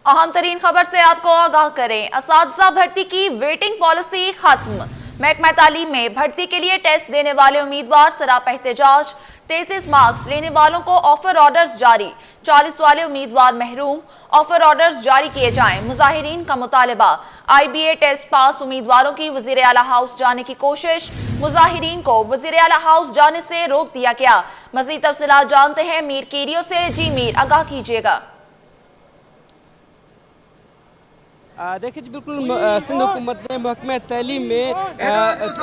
अहम तरीन खबर से आपको आगाह करें। असातिज़ा भर्ती की वेटिंग पॉलिसी खत्म। महकमा तालीम में भर्ती के लिए टेस्ट देने वाले उम्मीदवार सरापा एहतजाज। 33 मार्क्स लेने वालों को ऑफर ऑर्डर्स जारी। 40 वाले उम्मीदवार महरूम। ऑफर ऑर्डर्स जारी किए जाएं। मुजाहिरीन का मुतालबा। IBA टेस्ट पास उम्मीदवारों की वज़ीर आला हाउस जाने की कोशिश। मुजाहिरीन को वज़ीर आला हाउस जाने से रोक दिया गया। मज़ीद तफसीलात जानते हैं मीर कीरियो से। जी मीर, आगाह कीजिएगा। देखिए जी, बिल्कुल सिंध हुकूमत ने महकमा तालीम में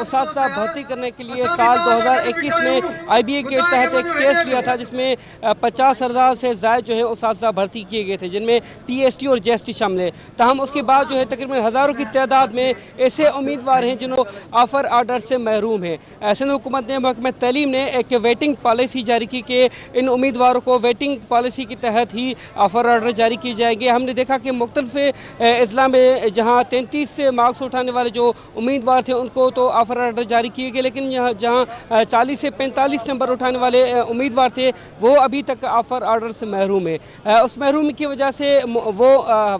उस्ताद भर्ती करने के लिए साल 2021 में IBA के तहत एक टेस्ट लिया था, जिसमें 50,000 से ज़ायद जो है उस्ताद भर्ती किए गए थे, जिनमें TST और GST शामिल है। तहम उसके बाद जो है तकरीबन हज़ारों की तादाद में ऐसे उम्मीदवार हैं जिन्होंने ऑफर आर्डर से महरूम हैं। सिंध हुकूमत ने महकमा तालीम ने एक वेटिंग पॉलिसी जारी की कि इन उम्मीदवारों को वेटिंग पॉलिसी के तहत ही ऑफर आर्डर जारी किए जाएंगे। हमने देखा कि मुख्तलिफ अजला में जहां 33 मार्क्स उठाने वाले जो उम्मीदवार थे उनको तो ऑफर आर्डर जारी किए गए, लेकिन जहां 40 से 45 नंबर उठाने वाले उम्मीदवार थे वो अभी तक ऑफर आर्डर से महरूम है। उस महरूमी की वजह से वो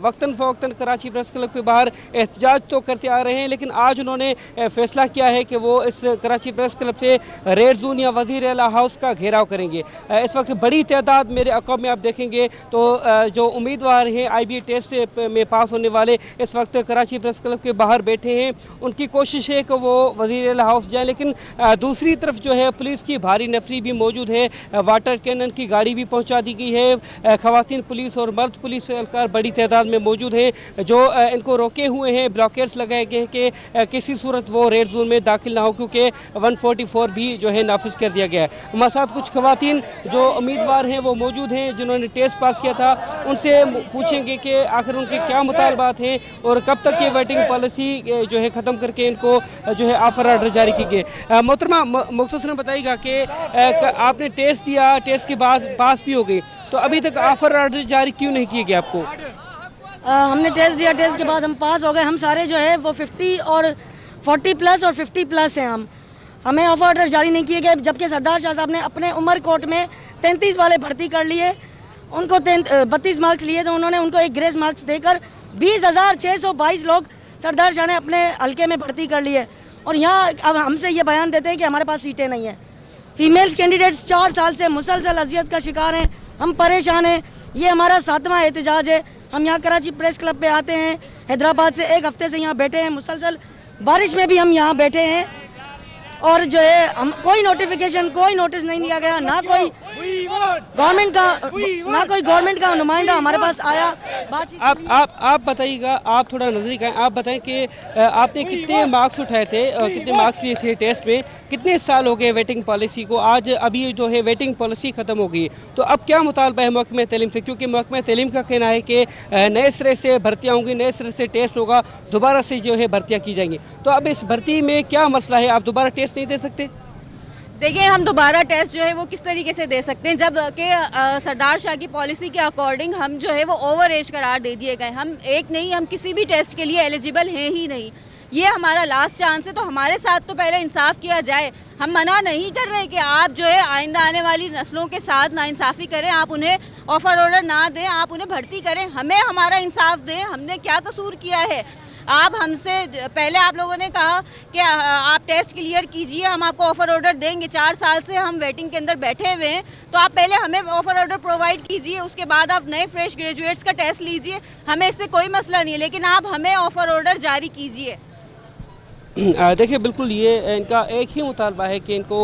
वक्तन फ़वक्तन कराची प्रेस क्लब के बाहर एहतजाज तो करते आ रहे हैं, लेकिन आज उन्होंने फैसला किया है कि वो इस कराची प्रेस क्लब से रेड जोन या वज़ीर आला हाउस का घेराव करेंगे। इस वक्त बड़ी तादाद मेरे अकाउंट में आप देखेंगे तो जो उम्मीदवार हैं IBA टेस्ट में पास होने वाले इस वक्त कराची प्रेस क्लब के बाहर बैठे हैं। उनकी कोशिश है कि वो वज़ीर आला हाउस जाए, लेकिन दूसरी तरफ जो है पुलिस की भारी नफरी भी मौजूद है। वाटर कैनन की गाड़ी भी पहुंचा दी गई है। खवातीन पुलिस और मर्द पुलिस एहलकार बड़ी तादाद में मौजूद हैं जो इनको रोके हुए हैं। ब्लॉकेट्स लगाए गए हैं कि किसी सूरत वो रेड जोन में दाखिल ना हो, क्योंकि 144 भी जो है नाफिज कर दिया गया है। हमारे साथ कुछ खवातीन जो उम्मीदवार हैं वो मौजूद हैं जिन्होंने टेस्ट पास किया था। उनसे पूछेंगे कि आखिर उनके क्या मुतालबात हैं और कब तक ये वेटिंग पॉलिसी जो है ख़त्म करके इनको जो है ऑफर आर्डर जारी की गए। मोहतरमा मुख्तसरन बताइएगा कि आपने टेस्ट दिया, टेस्ट के बाद पास भी हो गई, तो अभी तक ऑफर आर्डर जारी क्यों नहीं किए गए आपको? हमने टेस्ट दिया, टेस्ट के बाद हम पास हो गए। हम सारे जो है वो 50 और 40 प्लस और 50 प्लस हैं। हमें ऑफर ऑर्डर जारी नहीं किए गए, जबकि सरदार शाह साहब ने अपने उमर कोर्ट में 33 वाले भर्ती कर लिए। उनको 32 मार्क्स लिए तो उन्होंने उनको एक ग्रेस मार्क्स देकर 20,622 लोग सरदार शाह ने अपने हल्के में भर्ती कर लिए। और यहाँ अब हमसे ये बयान देते हैं कि हमारे पास सीटें नहीं हैं। फीमेल कैंडिडेट्स 4 साल से मुसलसल अजियत का शिकार हैं। हम परेशान हैं। ये हमारा 7वां एहतजाज है। हम यहाँ कराची प्रेस क्लब पे आते हैं, हैदराबाद से 1 हफ्ते से यहाँ बैठे हैं। मुसलसल बारिश में भी हम यहाँ बैठे हैं और जो है हम कोई नोटिफिकेशन, कोई नोटिस नहीं दिया गया, ना कोई गवर्नमेंट का नुमाइंदा हमारे पास आया। आप बताइएगा, आप थोड़ा नजदीक आए, आप बताएं कि आपने कितने मार्क्स उठाए थे, कितने मार्क्स लिए थे टेस्ट में, कितने साल हो गए वेटिंग पॉलिसी को, आज अभी जो है वेटिंग पॉलिसी खत्म हो गई, तो अब क्या मुतालबा है महकमा तालीम से? क्योंकि महकमा तालीम का कहना है कि नए सिरे से भर्तियाँ होंगी, नए सिरे से टेस्ट होगा, दोबारा से जो है भर्तियाँ की जाएंगी। तो अब इस भर्ती में क्या मसला है? आप दोबारा टेस्ट नहीं दे सकते? देखिए, हम दोबारा टेस्ट जो है वो किस तरीके से दे सकते हैं, जब कि सरदार शाह की पॉलिसी के अकॉर्डिंग हम जो है वो ओवर एज करार दे दिए गए। हम एक नहीं, हम किसी भी टेस्ट के लिए एलिजिबल हैं ही नहीं। ये हमारा लास्ट चांस है, तो हमारे साथ तो पहले इंसाफ किया जाए। हम मना नहीं कर रहे कि आप जो है आइंदा आने वाली नस्लों के साथ नाइंसाफ़ी करें, आप उन्हें ऑफर ऑर्डर ना दें, आप उन्हें भर्ती करें, हमें हमारा इंसाफ दें। हमने क्या कसूर किया है? आप हमसे पहले आप लोगों ने कहा कि आप टेस्ट क्लियर कीजिए, हम आपको ऑफर ऑर्डर देंगे। 4 साल से हम वेटिंग के अंदर बैठे हुए हैं, तो आप पहले हमें ऑफर ऑर्डर प्रोवाइड कीजिए, उसके बाद आप नए फ्रेश ग्रेजुएट्स का टेस्ट लीजिए। हमें इससे कोई मसला नहीं है, लेकिन आप हमें ऑफर ऑर्डर जारी कीजिए। देखिए, बिल्कुल ये इनका एक ही मुतालबा है कि इनको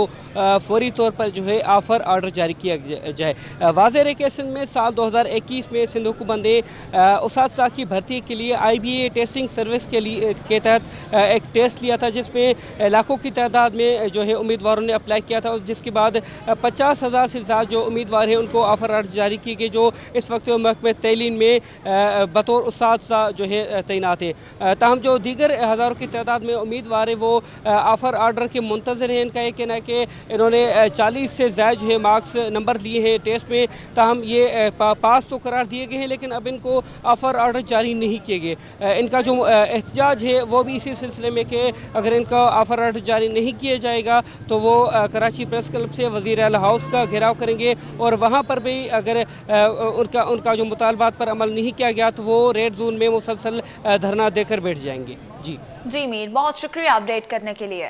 फौरी तौर पर जो है ऑफर आर्डर जारी किया जाए। वाज़ेह है कि सिंध में साल 2021 में सिंध हुकूमत ने उस्ताद की भर्ती के लिए IBA टेस्टिंग सर्विस के तहत एक टेस्ट लिया था, जिसमें लाखों की तादाद में जो है उम्मीदवारों ने अप्लाई किया था, जिसके बाद 50,000 से ज़्यादा जो उम्मीदवार हैं उनको ऑफर आर्डर जारी किए गए, जो इस वक्त महकमा तालीम में बतौर उस्ताद जो है तैनात है। ताहम जो दीगर हज़ारों की तादाद में उम्मीदवार है वो ऑफर ऑर्डर के मुंतज़र हैं। इनका ये कहना है कि इन्होंने 40 से ज़्यादा जो है मार्क्स नंबर लिए हैं टेस्ट में, ताहम ये पास तो करार दिए गए हैं लेकिन अब इनको ऑफर ऑर्डर जारी नहीं किए गए। इनका जो एहतजाज है वो भी इसी सिलसिले में कि अगर इनका ऑफर ऑर्डर जारी नहीं किया जाएगा तो वो कराची प्रेस क्लब से वज़ीर आला हाउस का घेराव करेंगे और वहाँ पर भी अगर उनका जो मुतालबात पर अमल नहीं किया गया तो वो रेड जोन में मुसलसल धरना देकर बैठ जाएंगे। जी मीर, बहुत शुक्रिया अपडेट करने के लिए।